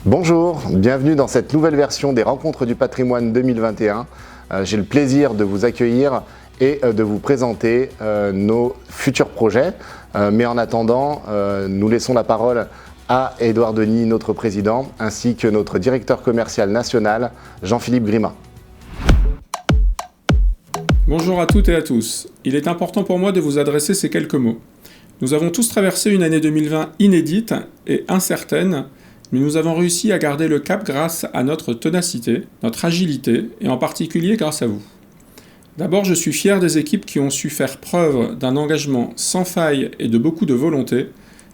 Bonjour, bienvenue dans cette nouvelle version des Rencontres du patrimoine 2021. J'ai le plaisir de vous accueillir et de vous présenter nos futurs projets. Mais en attendant, nous laissons la parole à Édouard Denis, notre président, ainsi que notre directeur commercial national, Jean-Philippe Grimat. Bonjour à toutes et à tous. Il est important pour moi de vous adresser ces quelques mots. Nous avons tous traversé une année 2020 inédite et incertaine, mais nous avons réussi à garder le cap grâce à notre ténacité, notre agilité et en particulier grâce à vous. D'abord, je suis fier des équipes qui ont su faire preuve d'un engagement sans faille et de beaucoup de volonté,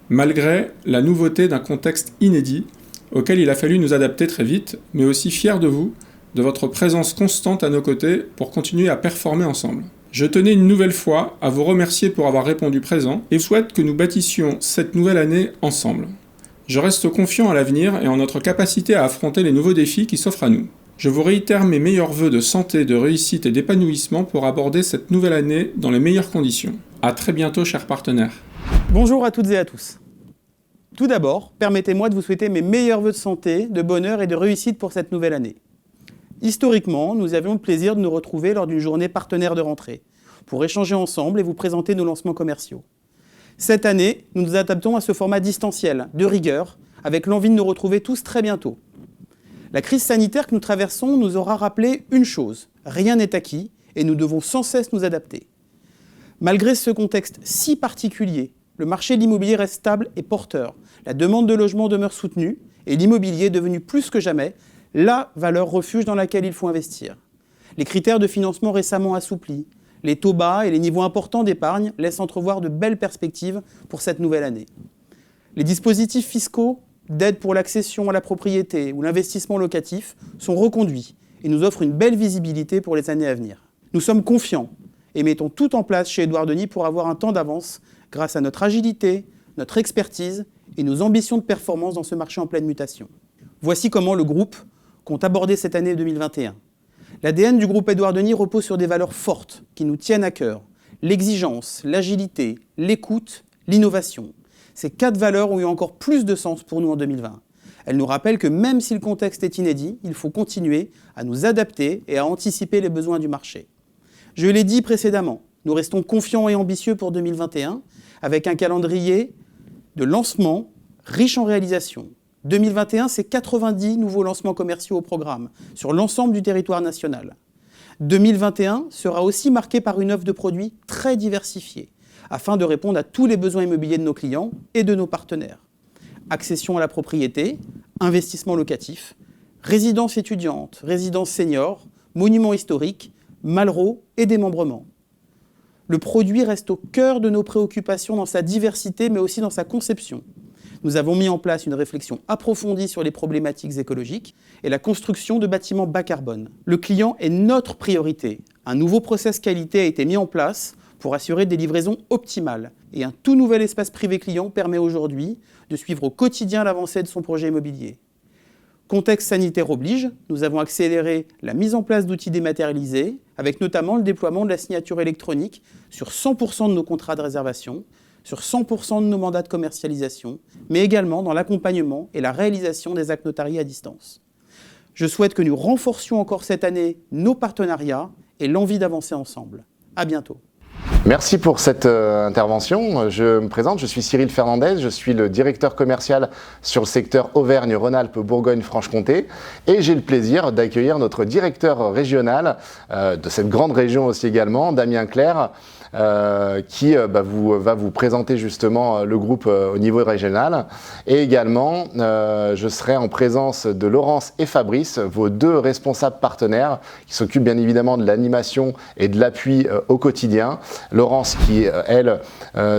malgré la nouveauté d'un contexte inédit auquel il a fallu nous adapter très vite, mais aussi fier de vous, de votre présence constante à nos côtés pour continuer à performer ensemble. Je tenais une nouvelle fois à vous remercier pour avoir répondu présent et souhaite que nous bâtissions cette nouvelle année ensemble. Je reste confiant à l'avenir et en notre capacité à affronter les nouveaux défis qui s'offrent à nous. Je vous réitère mes meilleurs vœux de santé, de réussite et d'épanouissement pour aborder cette nouvelle année dans les meilleures conditions. À très bientôt, chers partenaires. Bonjour à toutes et à tous. Tout d'abord, permettez-moi de vous souhaiter mes meilleurs vœux de santé, de bonheur et de réussite pour cette nouvelle année. Historiquement, nous avions le plaisir de nous retrouver lors d'une journée partenaire de rentrée, pour échanger ensemble et vous présenter nos lancements commerciaux. Cette année, nous nous adaptons à ce format distanciel, de rigueur, avec l'envie de nous retrouver tous très bientôt. La crise sanitaire que nous traversons nous aura rappelé une chose, rien n'est acquis et nous devons sans cesse nous adapter. Malgré ce contexte si particulier, le marché de l'immobilier reste stable et porteur, la demande de logement demeure soutenue et l'immobilier est devenu plus que jamais la valeur refuge dans laquelle il faut investir. Les critères de financement récemment assouplis, les taux bas et les niveaux importants d'épargne laissent entrevoir de belles perspectives pour cette nouvelle année. Les dispositifs fiscaux d'aide pour l'accession à la propriété ou l'investissement locatif sont reconduits et nous offrent une belle visibilité pour les années à venir. Nous sommes confiants et mettons tout en place chez Édouard Denis pour avoir un temps d'avance grâce à notre agilité, notre expertise et nos ambitions de performance dans ce marché en pleine mutation. Voici comment le groupe compte aborder cette année 2021. L'ADN du groupe Édouard Denis repose sur des valeurs fortes qui nous tiennent à cœur. L'exigence, l'agilité, l'écoute, l'innovation. Ces 4 valeurs ont eu encore plus de sens pour nous en 2020. Elles nous rappellent que même si le contexte est inédit, il faut continuer à nous adapter et à anticiper les besoins du marché. Je l'ai dit précédemment, nous restons confiants et ambitieux pour 2021 avec un calendrier de lancement riche en réalisations. 2021, c'est 90 nouveaux lancements commerciaux au programme sur l'ensemble du territoire national. 2021 sera aussi marqué par une offre de produits très diversifiée afin de répondre à tous les besoins immobiliers de nos clients et de nos partenaires. Accession à la propriété, investissement locatif, résidence étudiante, résidence senior, monuments historiques, Malraux et démembrement. Le produit reste au cœur de nos préoccupations dans sa diversité mais aussi dans sa conception. Nous avons mis en place une réflexion approfondie sur les problématiques écologiques et la construction de bâtiments bas carbone. Le client est notre priorité. Un nouveau process qualité a été mis en place pour assurer des livraisons optimales. Et un tout nouvel espace privé client permet aujourd'hui de suivre au quotidien l'avancée de son projet immobilier. Contexte sanitaire oblige, nous avons accéléré la mise en place d'outils dématérialisés, avec notamment le déploiement de la signature électronique sur 100% de nos contrats de réservation, sur 100% de nos mandats de commercialisation, mais également dans l'accompagnement et la réalisation des actes notariés à distance. Je souhaite que nous renforcions encore cette année nos partenariats et l'envie d'avancer ensemble. À bientôt. Merci pour cette intervention. Je me présente, je suis Cyril Fernandez, je suis le directeur commercial sur le secteur Auvergne-Rhône-Alpes-Bourgogne-Franche-Comté et j'ai le plaisir d'accueillir notre directeur régional de cette grande région aussi également, Damien Clerc, qui va vous présenter justement le groupe au niveau régional. Et également, je serai en présence de Laurence et Fabrice, vos 2 responsables partenaires qui s'occupent bien évidemment de l'animation et de l'appui au quotidien. Laurence qui, elle,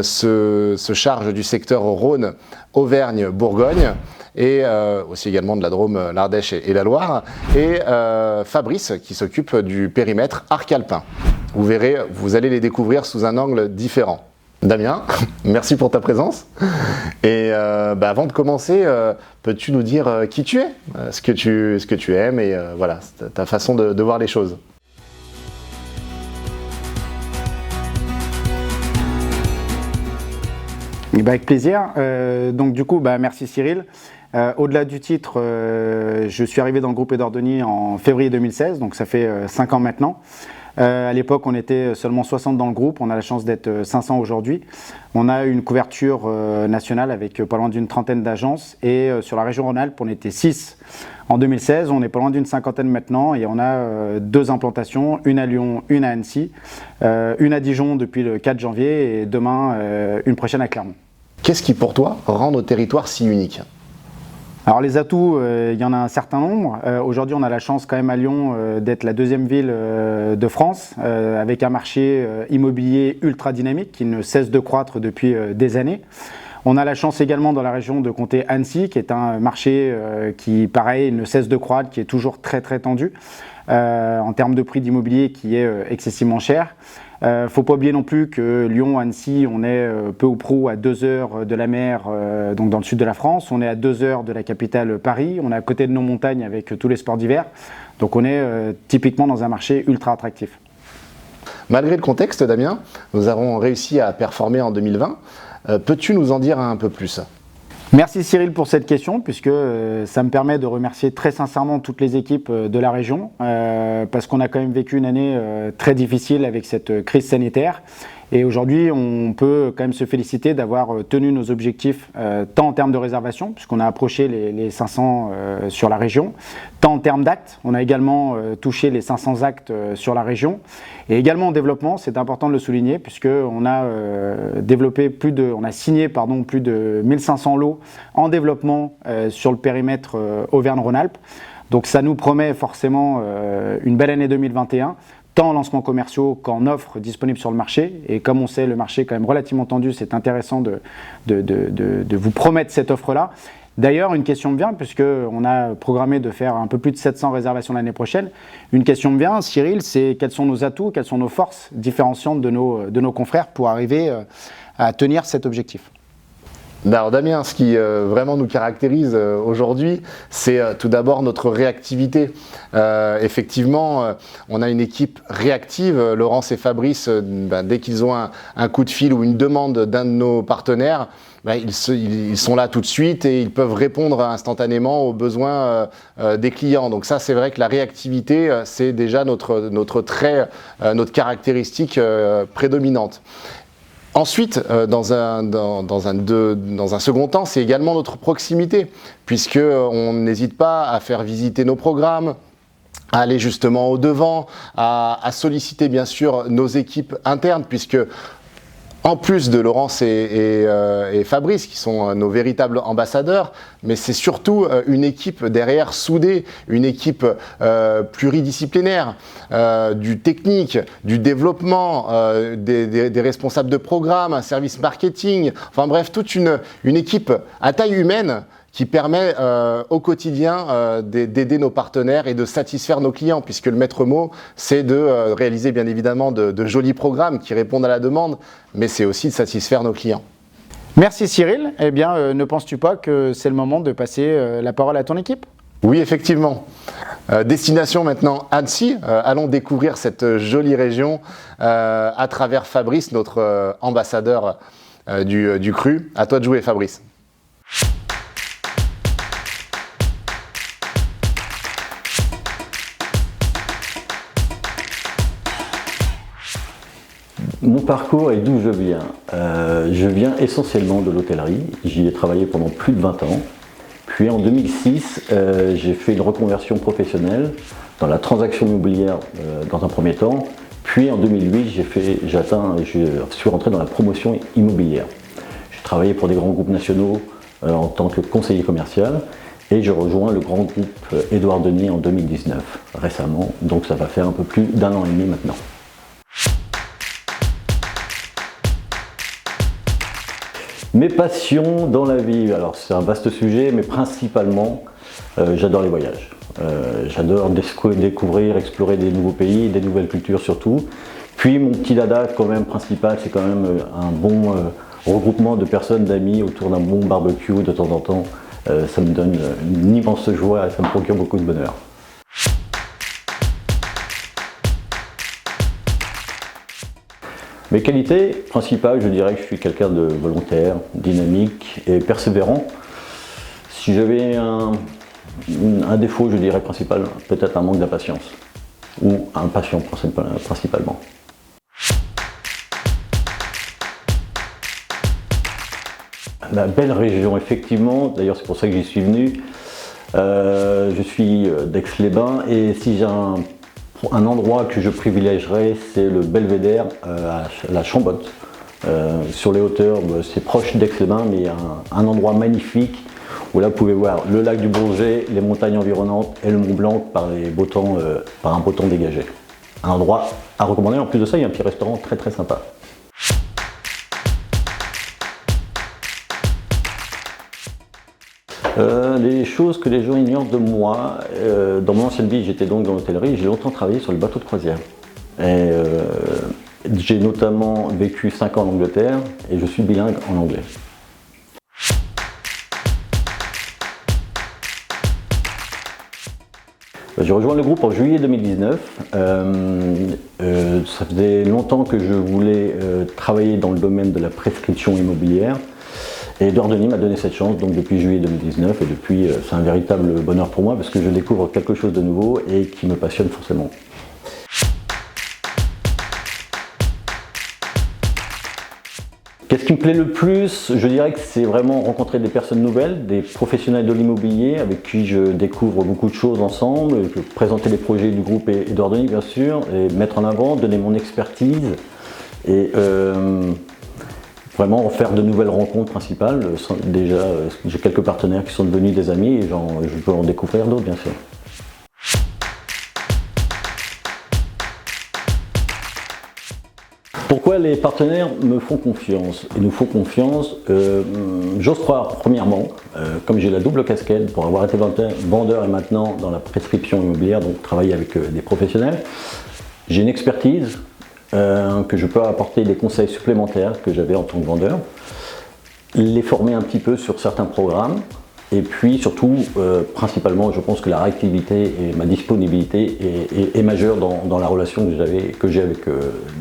se charge du secteur Rhône, Auvergne, Bourgogne et aussi également de la Drôme, l'Ardèche et la Loire. Et Fabrice qui s'occupe du périmètre Arc-Alpin. Vous verrez, vous allez les découvrir sous un angle différent. Damien, merci pour ta présence. Et avant de commencer, peux-tu nous dire qui tu es, ce que tu aimes et voilà, ta façon de voir les choses. Avec plaisir. Donc du coup, merci Cyril. Au-delà du titre, je suis arrivé dans le groupe Edordoni en février 2016, donc ça fait 5 ans maintenant. À l'époque, on était seulement 60 dans le groupe, on a la chance d'être 500 aujourd'hui. On a une couverture nationale avec pas loin d'une trentaine d'agences et sur la région Rhône-Alpes, on était 6 en 2016, on est pas loin d'une cinquantaine maintenant et on a 2 implantations, une à Lyon, une à Annecy, une à Dijon depuis le 4 janvier et demain une prochaine à Clermont. Qu'est-ce qui pour toi rend nos territoires si uniques ? Alors les atouts, il y en a un certain nombre. Aujourd'hui, on a la chance quand même à Lyon d'être la 2e ville de France, avec un marché immobilier ultra dynamique qui ne cesse de croître depuis des années. On a la chance également dans la région de compter Annecy, qui est un marché qui, pareil, ne cesse de croître, qui est toujours très très tendu, en termes de prix d'immobilier qui est excessivement cher. Faut pas oublier non plus que Lyon, Annecy, on est peu ou prou à 2 heures de la mer, donc dans le sud de la France. On est à 2 heures de la capitale Paris. On est à côté de nos montagnes avec tous les sports d'hiver. Donc on est typiquement dans un marché ultra attractif. Malgré le contexte, Damien, nous avons réussi à performer en 2020. Peux-tu nous en dire un peu plus ? Merci Cyril pour cette question, puisque ça me permet de remercier très sincèrement toutes les équipes de la région, parce qu'on a quand même vécu une année très difficile avec cette crise sanitaire. Et aujourd'hui, on peut quand même se féliciter d'avoir tenu nos objectifs, tant en termes de réservation, puisqu'on a approché les 500 sur la région, tant en termes d'actes. On a également touché les 500 actes sur la région. Et également en développement, c'est important de le souligner, puisqu'on a on a signé plus de 1500 lots en développement sur le périmètre Auvergne-Rhône-Alpes. Donc ça nous promet forcément une belle année 2021. Tant en lancements commerciaux qu'en offres disponibles sur le marché. Et comme on sait, le marché est quand même relativement tendu, c'est intéressant de vous promettre cette offre-là. D'ailleurs, une question me vient, puisqu'on a programmé de faire un peu plus de 700 réservations l'année prochaine. Une question me vient, Cyril, c'est quels sont nos atouts, quelles sont nos forces différenciantes de nos confrères pour arriver à tenir cet objectif ? Alors Damien, ce qui vraiment nous caractérise aujourd'hui, c'est tout d'abord notre réactivité. Effectivement, on a une équipe réactive. Laurence et Fabrice, dès qu'ils ont un coup de fil ou une demande d'un de nos partenaires, ils sont là tout de suite et ils peuvent répondre instantanément aux besoins des clients. Donc ça, c'est vrai que la réactivité, c'est déjà notre trait, notre caractéristique prédominante. Ensuite, dans un second temps, c'est également notre proximité, puisqu'on n'hésite pas à faire visiter nos programmes, à aller justement au-devant, à solliciter bien sûr nos équipes internes, puisque en plus de Laurence et Fabrice, qui sont nos véritables ambassadeurs, mais c'est surtout une équipe derrière soudée, une équipe pluridisciplinaire, du technique, du développement, des responsables de programme, un service marketing, enfin bref, toute une équipe à taille humaine qui permet au quotidien d'aider nos partenaires et de satisfaire nos clients, puisque le maître mot, c'est de réaliser bien évidemment de jolis programmes qui répondent à la demande, mais c'est aussi de satisfaire nos clients. Merci Cyril. Eh bien, ne penses-tu pas que c'est le moment de passer la parole à ton équipe ? Oui, effectivement. Destination maintenant Annecy. Allons découvrir cette jolie région à travers Fabrice, notre ambassadeur du cru. À toi de jouer, Fabrice. Mon parcours et d'où je viens. Je viens essentiellement de l'hôtellerie. J'y ai travaillé pendant plus de 20 ans. Puis en 2006, j'ai fait une reconversion professionnelle dans la transaction immobilière dans un premier temps. Puis en 2008, je suis rentré dans la promotion immobilière. J'ai travaillé pour des grands groupes nationaux en tant que conseiller commercial. Et je rejoins le grand groupe Edordoni en 2019, récemment. Donc ça va faire un peu plus d'1 an et demi maintenant. Mes passions dans la vie, alors c'est un vaste sujet, mais principalement, j'adore les voyages. J'adore découvrir, explorer des nouveaux pays, des nouvelles cultures surtout. Puis mon petit dada quand même principal, c'est quand même un bon regroupement de personnes, d'amis autour d'un bon barbecue de temps en temps. Ça me donne une immense joie et ça me procure beaucoup de bonheur. Mes qualités principales, je dirais que je suis quelqu'un de volontaire, dynamique et persévérant. Si j'avais un défaut, je dirais principal, peut-être un manque d'impatience, ou impatient principalement. La belle région, effectivement, d'ailleurs c'est pour ça que j'y suis venu. Je suis d'Aix-les-Bains et si j'ai un endroit que je privilégierais, c'est le Belvédère à la Chambotte. Sur les hauteurs, c'est proche d'Aix-les-Bains, mais il y a un endroit magnifique où là vous pouvez voir le lac du Bourget, les montagnes environnantes et le Mont Blanc par un beau temps dégagé. Un endroit à recommander. En plus de ça, il y a un petit restaurant très très sympa. Les choses que les gens ignorent de moi, dans mon ancienne vie, j'étais donc dans l'hôtellerie, j'ai longtemps travaillé sur les bateaux de croisière. Et j'ai notamment vécu 5 ans en Angleterre et je suis bilingue en anglais. J'ai rejoint le groupe en juillet 2019. Ça faisait longtemps que je voulais travailler dans le domaine de la prescription immobilière. Et Edouard Denis m'a donné cette chance donc depuis juillet 2019 et depuis c'est un véritable bonheur pour moi parce que je découvre quelque chose de nouveau et qui me passionne forcément. Qu'est-ce qui me plaît le plus? Je dirais que c'est vraiment rencontrer des personnes nouvelles, des professionnels de l'immobilier avec qui je découvre beaucoup de choses ensemble, présenter les projets du groupe Edouard Denis bien sûr, et mettre en avant, donner mon expertise et vraiment faire de nouvelles rencontres principales. Déjà, j'ai quelques partenaires qui sont devenus des amis et je peux en découvrir d'autres, bien sûr. Pourquoi les partenaires me font confiance et nous font confiance? J'ose croire, premièrement, comme j'ai la double casquette pour avoir été vendeur et maintenant dans la prescription immobilière, donc travailler avec des professionnels, j'ai une expertise. Que je peux apporter des conseils supplémentaires que j'avais en tant que vendeur, les former un petit peu sur certains programmes et puis surtout, principalement, je pense que la réactivité et ma disponibilité est majeure dans la relation que j'ai avec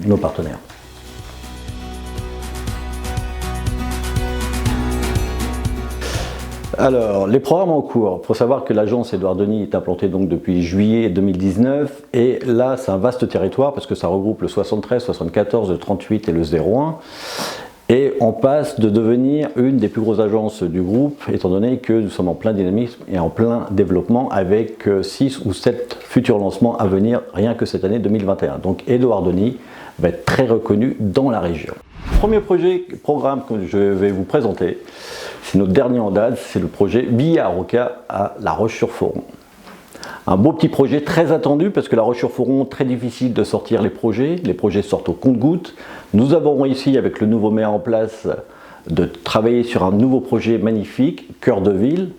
nos partenaires. Alors, les programmes en cours. Il faut savoir que l'agence Edouard Denis est implantée donc depuis juillet 2019 et là c'est un vaste territoire parce que ça regroupe le 73, 74, le 38 et le 01 et on passe de devenir une des plus grosses agences du groupe étant donné que nous sommes en plein dynamisme et en plein développement avec 6 ou 7 futurs lancements à venir rien que cette année 2021. Donc Edouard Denis va être très reconnu dans la région. Premier programme que je vais vous présenter, c'est notre dernier en date, c'est le projet Villa Roca à La Roche-sur-Foron. Un beau petit projet très attendu parce que La Roche-sur-Foron, très difficile de sortir les projets sortent au compte-gouttes. Nous avons réussi avec le nouveau maire en place de travailler sur un nouveau projet magnifique, cœur de ville,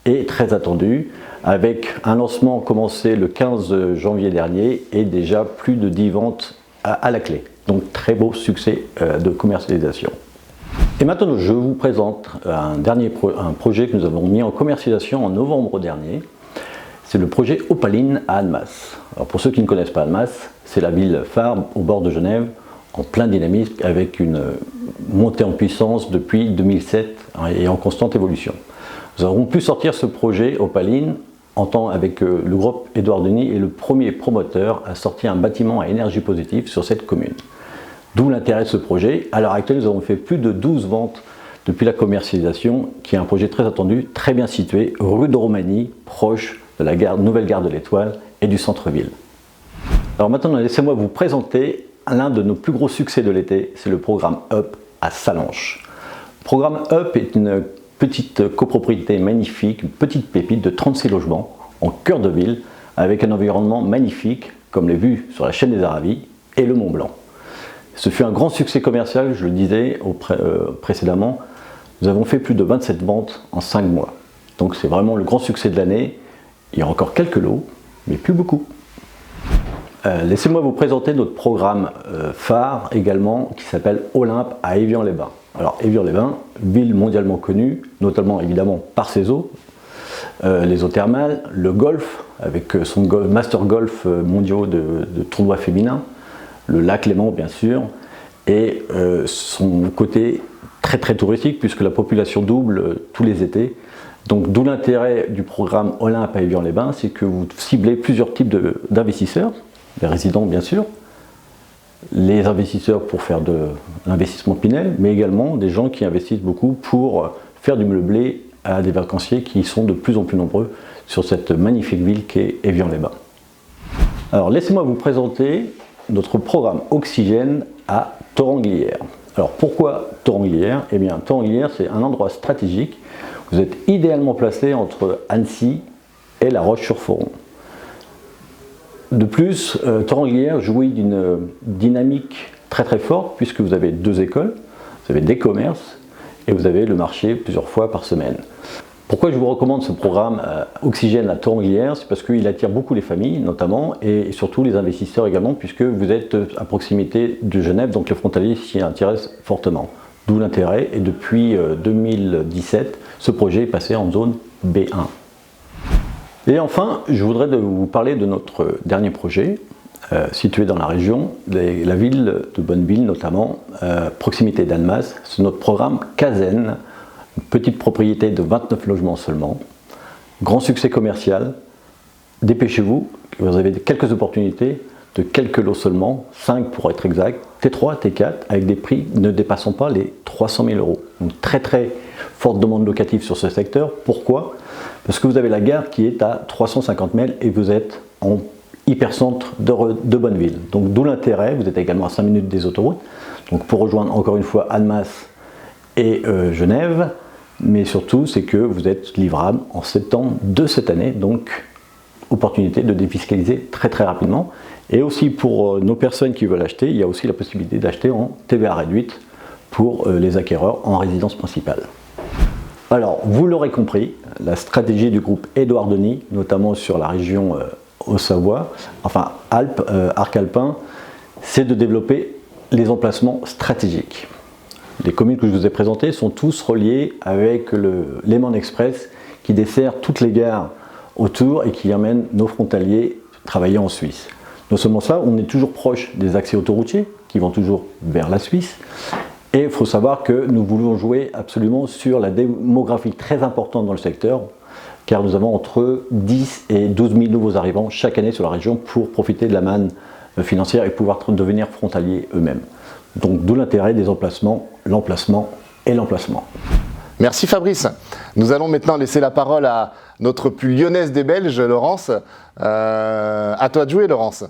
et très attendu, avec un lancement commencé le 15 janvier dernier et déjà plus de 10 ventes à la clé. Donc très beau succès de commercialisation. Et maintenant je vous présente un projet que nous avons mis en commercialisation en novembre dernier. C'est le projet Opaline à Annemasse. Alors pour ceux qui ne connaissent pas Annemasse, c'est la ville phare au bord de Genève, en plein dynamisme avec une montée en puissance depuis 2007 et en constante évolution. Nous avons pu sortir ce projet Opaline avec le groupe Edouard Denis et le premier promoteur à sortir un bâtiment à énergie positive sur cette commune. D'où l'intérêt de ce projet. À l'heure actuelle, nous avons fait plus de 12 ventes depuis la commercialisation, qui est un projet très attendu, très bien situé, rue de Romanie, proche de la nouvelle gare de l'Étoile et du centre-ville. Alors maintenant, laissez-moi vous présenter l'un de nos plus gros succès de l'été, c'est le programme UP à Sallanches. Le programme UP est une petite copropriété magnifique, une petite pépite de 36 logements en cœur de ville, avec un environnement magnifique, comme les vues sur la chaîne des Aravis et le Mont Blanc. Ce fut un grand succès commercial, je le disais précédemment. Nous avons fait plus de 27 ventes en 5 mois. Donc c'est vraiment le grand succès de l'année. Il y a encore quelques lots, mais plus beaucoup. Laissez-moi vous présenter notre programme phare également, qui s'appelle Olympe à Évian-les-Bains. Alors Évian-les-Bains, ville mondialement connue, notamment évidemment par ses eaux, les eaux thermales, le golf, avec son master golf mondiaux de tournois féminins, le lac Léman bien sûr, et son côté très touristique puisque la population double tous les étés. Donc d'où l'intérêt du programme Olympe à Évian-les-Bains, c'est que vous ciblez plusieurs types d'investisseurs, les résidents bien sûr, les investisseurs pour faire de l'investissement Pinel, mais également des gens qui investissent beaucoup pour faire du meublé à des vacanciers qui sont de plus en plus nombreux sur cette magnifique ville qu'est Évian-les-Bains. Alors laissez-moi vous présenter notre programme Oxygène à Torrenglières. Alors pourquoi Torrenglières? Eh bien Torrenglières, c'est un endroit stratégique. Vous êtes idéalement placé entre Annecy et La Roche-sur-Foron. De plus, Torrenglières jouit d'une dynamique très très forte puisque vous avez 2 écoles, vous avez des commerces et vous avez le marché plusieurs fois par semaine. Pourquoi je vous recommande ce programme Oxygène à Torrenglières? C'est parce qu'il attire beaucoup les familles notamment et surtout les investisseurs également puisque vous êtes à proximité de Genève, donc les frontaliers s'y intéressent fortement. D'où l'intérêt et depuis 2017, ce projet est passé en zone B1. Et enfin, je voudrais vous parler de notre dernier projet, situé dans la région, la ville de Bonneville notamment, proximité d'Annemasse. C'est notre programme Casen, une petite propriété de 29 logements seulement, grand succès commercial. Dépêchez-vous, vous avez quelques opportunités de quelques lots seulement, 5 pour être exact, T3, T4, avec des prix ne dépassant pas les 300 000 €. Donc très très forte demande locative sur ce secteur. Pourquoi? Parce que vous avez la gare qui est à 350 mètres et vous êtes en hypercentre de Bonneville. Donc d'où l'intérêt, vous êtes également à 5 minutes des autoroutes. Donc pour rejoindre encore une fois Annemasse et Genève, mais surtout c'est que vous êtes livrable en septembre de cette année, donc opportunité de défiscaliser très très rapidement. Et aussi pour nos personnes qui veulent acheter, il y a aussi la possibilité d'acheter en TVA réduite pour les acquéreurs en résidence principale. Alors, vous l'aurez compris, la stratégie du groupe Édouard Denis, notamment sur la région Haute-Savoie, enfin Alpes, Arc-Alpin, c'est de développer les emplacements stratégiques. Les communes que je vous ai présentées sont tous reliées avec le Léman Express qui dessert toutes les gares autour et qui amène nos frontaliers travailler en Suisse. Non seulement ça, on est toujours proche des accès autoroutiers qui vont toujours vers la Suisse. Et il faut savoir que nous voulons jouer absolument sur la démographie très importante dans le secteur, car nous avons entre 10 et 12 000 nouveaux arrivants chaque année sur la région pour profiter de la manne financière et pouvoir devenir frontaliers eux-mêmes. Donc d'où l'intérêt des emplacements, l'emplacement et l'emplacement. Merci Fabrice. Nous allons maintenant laisser la parole à notre plus lyonnaise des Belges, Laurence. À toi de jouer, Laurence.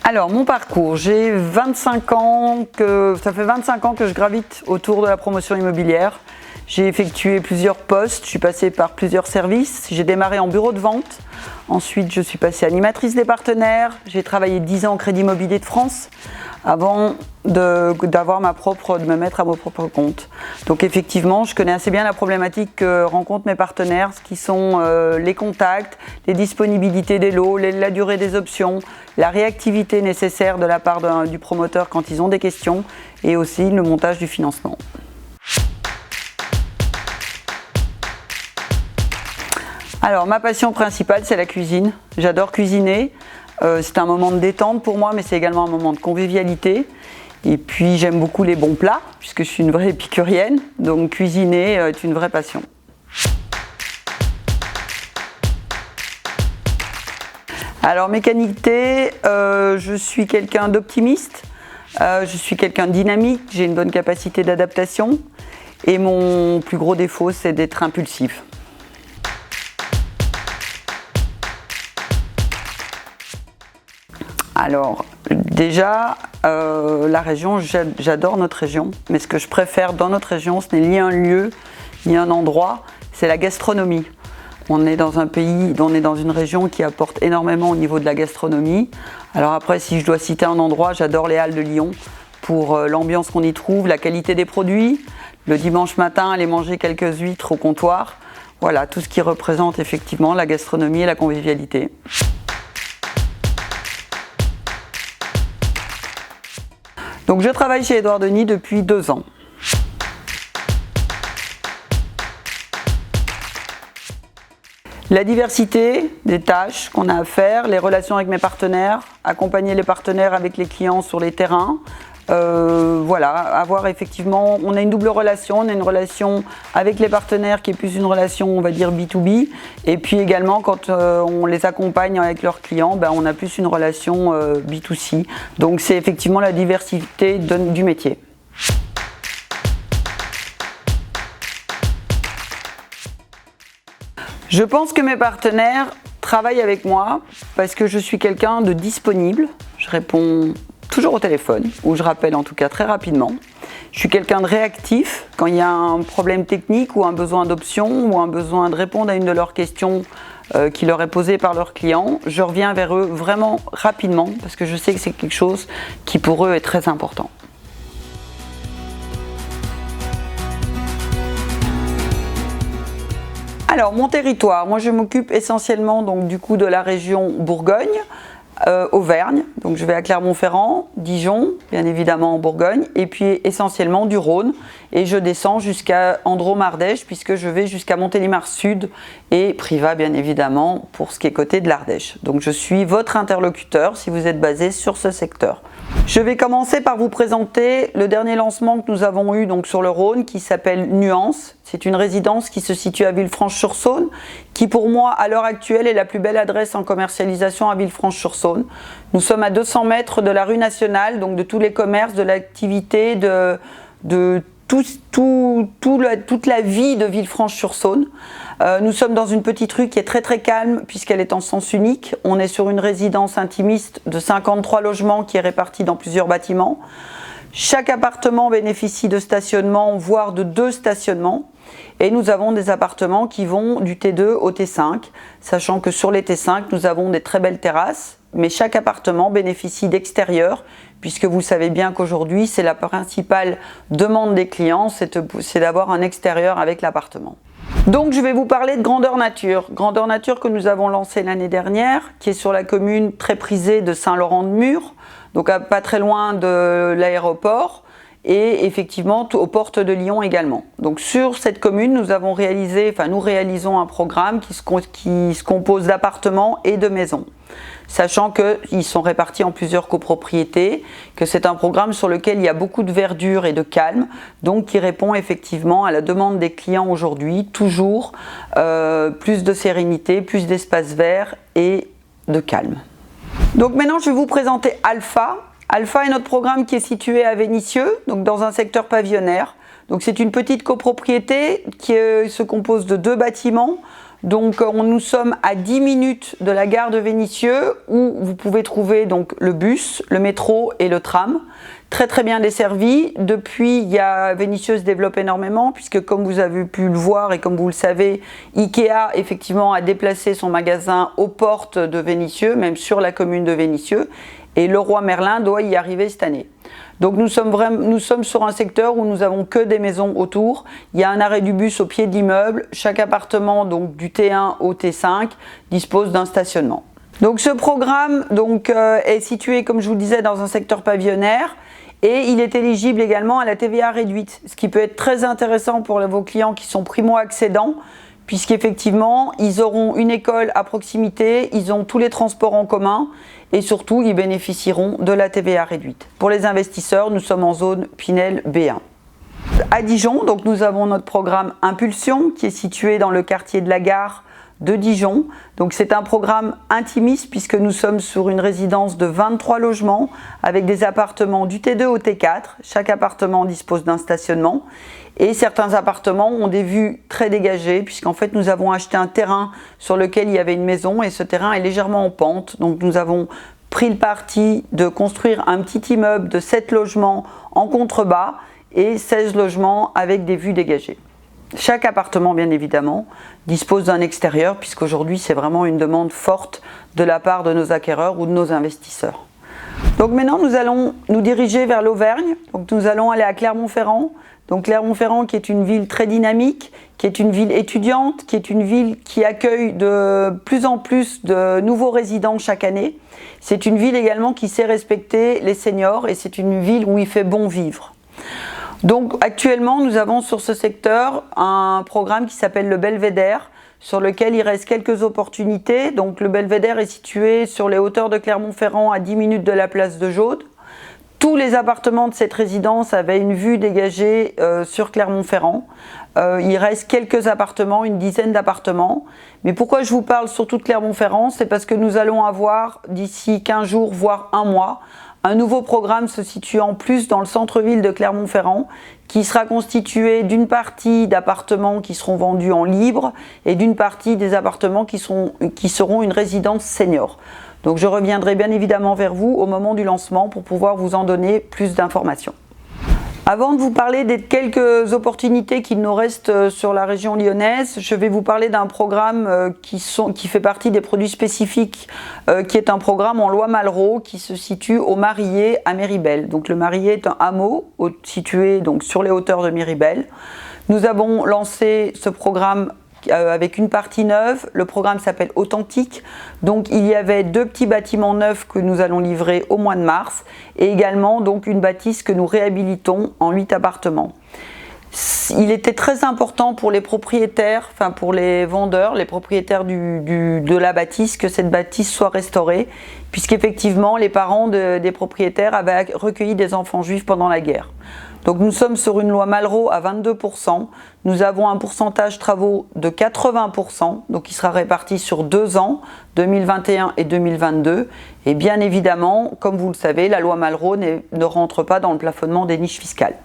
Alors, mon parcours, j'ai 25 ans, ça fait 25 ans que je gravite autour de la promotion immobilière. J'ai effectué plusieurs postes, je suis passée par plusieurs services. J'ai démarré en bureau de vente, ensuite je suis passée animatrice des partenaires. J'ai travaillé 10 ans au Crédit Immobilier de France avant de me mettre à mon propre compte. Donc effectivement, je connais assez bien la problématique que rencontrent mes partenaires, ce qui sont les contacts, les disponibilités des lots, la durée des options, la réactivité nécessaire de la part du promoteur quand ils ont des questions et aussi le montage du financement. Alors, ma passion principale, c'est la cuisine. J'adore cuisiner. C'est un moment de détente pour moi, mais c'est également un moment de convivialité. Et puis, j'aime beaucoup les bons plats, puisque je suis une vraie épicurienne. Donc, cuisiner est une vraie passion. Alors, mes qualités, je suis quelqu'un d'optimiste. Je suis quelqu'un de dynamique. J'ai une bonne capacité d'adaptation. Et mon plus gros défaut, c'est d'être impulsif. Alors, déjà, la région, j'adore notre région, mais ce que je préfère dans notre région, ce n'est ni un lieu, ni un endroit, c'est la gastronomie. On est dans un pays, on est dans une région qui apporte énormément au niveau de la gastronomie. Alors après, si je dois citer un endroit, j'adore les Halles de Lyon pour l'ambiance qu'on y trouve, la qualité des produits. Le dimanche matin, aller manger quelques huîtres au comptoir. Voilà, tout ce qui représente effectivement la gastronomie et la convivialité. Donc je travaille chez Édouard Denis depuis 2 ans. La diversité des tâches qu'on a à faire, les relations avec mes partenaires, accompagner les partenaires avec les clients sur les terrains. Voilà, avoir effectivement, on a une double relation, on a une relation avec les partenaires qui est plus une relation, on va dire B2B, et puis également quand on les accompagne avec leurs clients, ben, on a plus une relation B2C. Donc c'est effectivement la diversité du métier. Je pense que mes partenaires travaillent avec moi parce que je suis quelqu'un de disponible, je réponds toujours au téléphone, ou je rappelle en tout cas très rapidement. Je suis quelqu'un de réactif quand il y a un problème technique ou un besoin d'option ou un besoin de répondre à une de leurs questions qui leur est posée par leurs clients. Je reviens vers eux vraiment rapidement parce que je sais que c'est quelque chose qui pour eux est très important. Alors mon territoire, moi je m'occupe essentiellement donc du coup de la région Bourgogne, Auvergne, donc je vais à Clermont-Ferrand, Dijon, bien évidemment en Bourgogne, et puis essentiellement du Rhône, et je descends jusqu'à Andrôme-Ardèche, puisque je vais jusqu'à Montélimar Sud et Privas, bien évidemment, pour ce qui est côté de l'Ardèche. Donc je suis votre interlocuteur si vous êtes basé sur ce secteur. Je vais commencer par vous présenter le dernier lancement que nous avons eu donc sur le Rhône, qui s'appelle Nuance. C'est une résidence qui se situe à Villefranche-sur-Saône, qui pour moi, à l'heure actuelle, est la plus belle adresse en commercialisation à Villefranche-sur-Saône. Nous sommes à 200 mètres de la rue nationale, donc de tous les commerces, de l'activité, de toute la vie de Villefranche-sur-Saône. Nous sommes dans une petite rue qui est très très calme puisqu'elle est en sens unique. On est sur une résidence intimiste de 53 logements qui est répartie dans plusieurs bâtiments. Chaque appartement bénéficie de stationnement, voire de 2 stationnements. Et nous avons des appartements qui vont du T2 au T5, sachant que sur les T5, nous avons des très belles terrasses, mais chaque appartement bénéficie d'extérieur, puisque vous savez bien qu'aujourd'hui, c'est la principale demande des clients, c'est d'avoir un extérieur avec l'appartement. Donc je vais vous parler de Grandeur Nature. Grandeur Nature que nous avons lancé l'année dernière, qui est sur la commune très prisée de Saint-Laurent-de-Mur, donc pas très loin de l'aéroport, et effectivement aux portes de Lyon également. Donc sur cette commune, nous réalisons un programme qui se compose d'appartements et de maisons, sachant qu'ils sont répartis en plusieurs copropriétés, que c'est un programme sur lequel il y a beaucoup de verdure et de calme, donc qui répond effectivement à la demande des clients aujourd'hui, toujours plus de sérénité, plus d'espace vert et de calme. Donc maintenant je vais vous présenter Alpha. Alpha est notre programme qui est situé à Vénissieux, donc dans un secteur pavillonnaire. Donc c'est une petite copropriété qui se compose de 2 bâtiments. Donc nous sommes à 10 minutes de la gare de Vénissieux où vous pouvez trouver donc le bus, le métro et le tram. Très très bien desservi. Depuis, Vénissieux se développe énormément puisque comme vous avez pu le voir et comme vous le savez, Ikea effectivement a déplacé son magasin aux portes de Vénissieux, même sur la commune de Vénissieux. Et Leroy Merlin doit y arriver cette année. Donc nous sommes sur un secteur où nous n'avons que des maisons autour. Il y a un arrêt du bus au pied de l'immeuble. Chaque appartement, donc du T1 au T5, dispose d'un stationnement. Donc ce programme est situé, comme je vous le disais, dans un secteur pavillonnaire et il est éligible également à la TVA réduite, ce qui peut être très intéressant pour vos clients qui sont primo-accédants, puisqu'effectivement, ils auront une école à proximité, ils ont tous les transports en commun et surtout, ils bénéficieront de la TVA réduite. Pour les investisseurs, nous sommes en zone Pinel B1. À Dijon, donc, nous avons notre programme Impulsion qui est situé dans le quartier de la Gare de Dijon. Donc c'est un programme intimiste puisque nous sommes sur une résidence de 23 logements avec des appartements du T2 au T4. Chaque appartement dispose d'un stationnement et certains appartements ont des vues très dégagées puisqu'en fait nous avons acheté un terrain sur lequel il y avait une maison et ce terrain est légèrement en pente. Donc nous avons pris le parti de construire un petit immeuble de 7 logements en contrebas et 16 logements avec des vues dégagées. Chaque appartement, bien évidemment, dispose d'un extérieur puisqu'aujourd'hui, c'est vraiment une demande forte de la part de nos acquéreurs ou de nos investisseurs. Donc maintenant, nous allons nous diriger vers l'Auvergne. Donc nous allons aller à Clermont-Ferrand. Donc Clermont-Ferrand qui est une ville très dynamique, qui est une ville étudiante, qui est une ville qui accueille de plus en plus de nouveaux résidents chaque année. C'est une ville également qui sait respecter les seniors et c'est une ville où il fait bon vivre. Donc actuellement, nous avons sur ce secteur un programme qui s'appelle le Belvédère, sur lequel il reste quelques opportunités. Donc le Belvédère est situé sur les hauteurs de Clermont-Ferrand à 10 minutes de la place de Jaude. Tous les appartements de cette résidence avaient une vue dégagée sur Clermont-Ferrand. Il reste quelques appartements, une dizaine d'appartements. Mais pourquoi je vous parle surtout de Clermont-Ferrand? C'est parce que nous allons avoir d'ici 15 jours, voire un mois, un nouveau programme se situant plus dans le centre-ville de Clermont-Ferrand qui sera constitué d'une partie d'appartements qui seront vendus en libre et d'une partie des appartements qui seront une résidence senior. Donc je reviendrai bien évidemment vers vous au moment du lancement pour pouvoir vous en donner plus d'informations. Avant de vous parler des quelques opportunités qu'il nous reste sur la région lyonnaise, je vais vous parler d'un programme qui fait partie des produits spécifiques, qui est un programme en loi Malraux qui se situe au Marillé à Méribel. Donc le Marillé est un hameau situé donc sur les hauteurs de Méribel. Nous avons lancé ce programme avec une partie neuve. Le programme s'appelle Authentique. Donc il y avait 2 petits bâtiments neufs que nous allons livrer au mois de mars et également donc une bâtisse que nous réhabilitons en 8 appartements. Il était très important pour les propriétaires, enfin pour les vendeurs, les propriétaires de la bâtisse, que cette bâtisse soit restaurée, puisqu'effectivement les parents des propriétaires avaient recueilli des enfants juifs pendant la guerre. Donc nous sommes sur une loi Malraux à 22%, nous avons un pourcentage travaux de 80%, donc qui sera réparti sur 2 ans, 2021 et 2022. Et bien évidemment, comme vous le savez, la loi Malraux ne rentre pas dans le plafonnement des niches fiscales.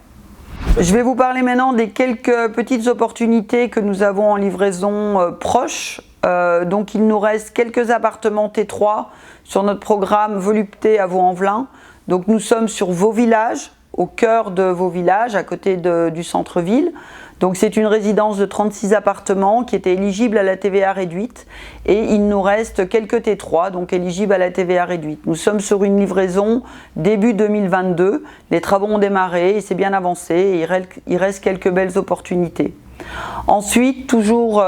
Je vais vous parler maintenant des quelques petites opportunités que nous avons en livraison proche. Donc il nous reste quelques appartements T3 sur notre programme Volupté à Vaux-en-Velin. Donc nous sommes sur Vauvillage, au cœur de Vauvillage, à côté du centre-ville. Donc c'est une résidence de 36 appartements qui était éligible à la TVA réduite et il nous reste quelques T3 donc éligibles à la TVA réduite. Nous sommes sur une livraison début 2022, les travaux ont démarré et c'est bien avancé et il reste quelques belles opportunités. Ensuite, toujours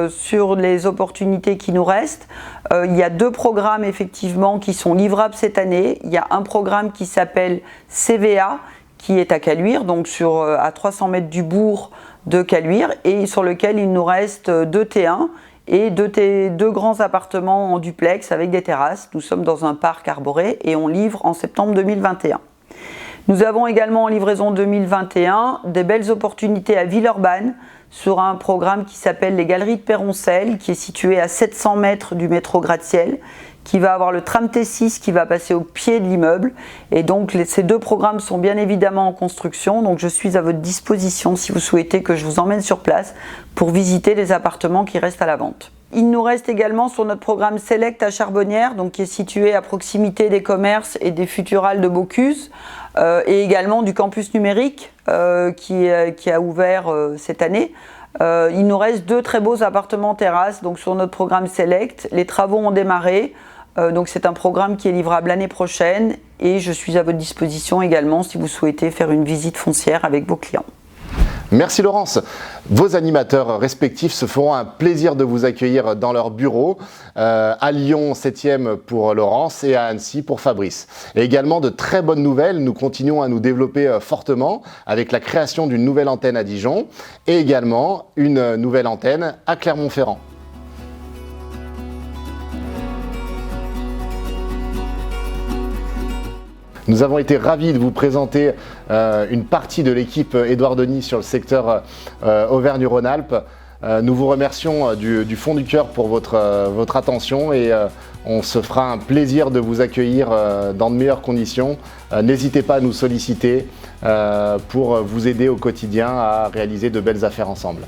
sur les opportunités qui nous restent, il y a 2 programmes effectivement qui sont livrables cette année. Il y a un programme qui s'appelle CVA qui est à Caluire, donc à 300 mètres du bourg de Caluire et sur lequel il nous reste 2 T1 et 2 grands appartements en duplex avec des terrasses. Nous sommes dans un parc arboré et on livre en septembre 2021. Nous avons également en livraison 2021 des belles opportunités à Villeurbanne sur un programme qui s'appelle les Galeries de Perroncel, qui est situé à 700 mètres du métro Gratte-Ciel, qui va avoir le tram T6 qui va passer au pied de l'immeuble. Et donc ces 2 programmes sont bien évidemment en construction, donc je suis à votre disposition si vous souhaitez que je vous emmène sur place pour visiter les appartements qui restent à la vente. Il nous reste également sur notre programme Select à Charbonnières, donc qui est situé à proximité des commerces et des Futurales de Bocuse, et également du campus numérique qui a ouvert cette année. Il nous reste 2 très beaux appartements terrasses donc sur notre programme Select. Les travaux ont démarré, donc c'est un programme qui est livrable l'année prochaine et je suis à votre disposition également si vous souhaitez faire une visite foncière avec vos clients. Merci Laurence. Vos animateurs respectifs se feront un plaisir de vous accueillir dans leur bureau, à Lyon 7e pour Laurence et à Annecy pour Fabrice. Et également de très bonnes nouvelles, nous continuons à nous développer fortement avec la création d'une nouvelle antenne à Dijon et également une nouvelle antenne à Clermont-Ferrand. Nous avons été ravis de vous présenter une partie de l'équipe Édouard Denis sur le secteur Auvergne-Rhône-Alpes. Nous vous remercions du fond du cœur pour votre attention et on se fera un plaisir de vous accueillir dans de meilleures conditions. N'hésitez pas à nous solliciter pour vous aider au quotidien à réaliser de belles affaires ensemble.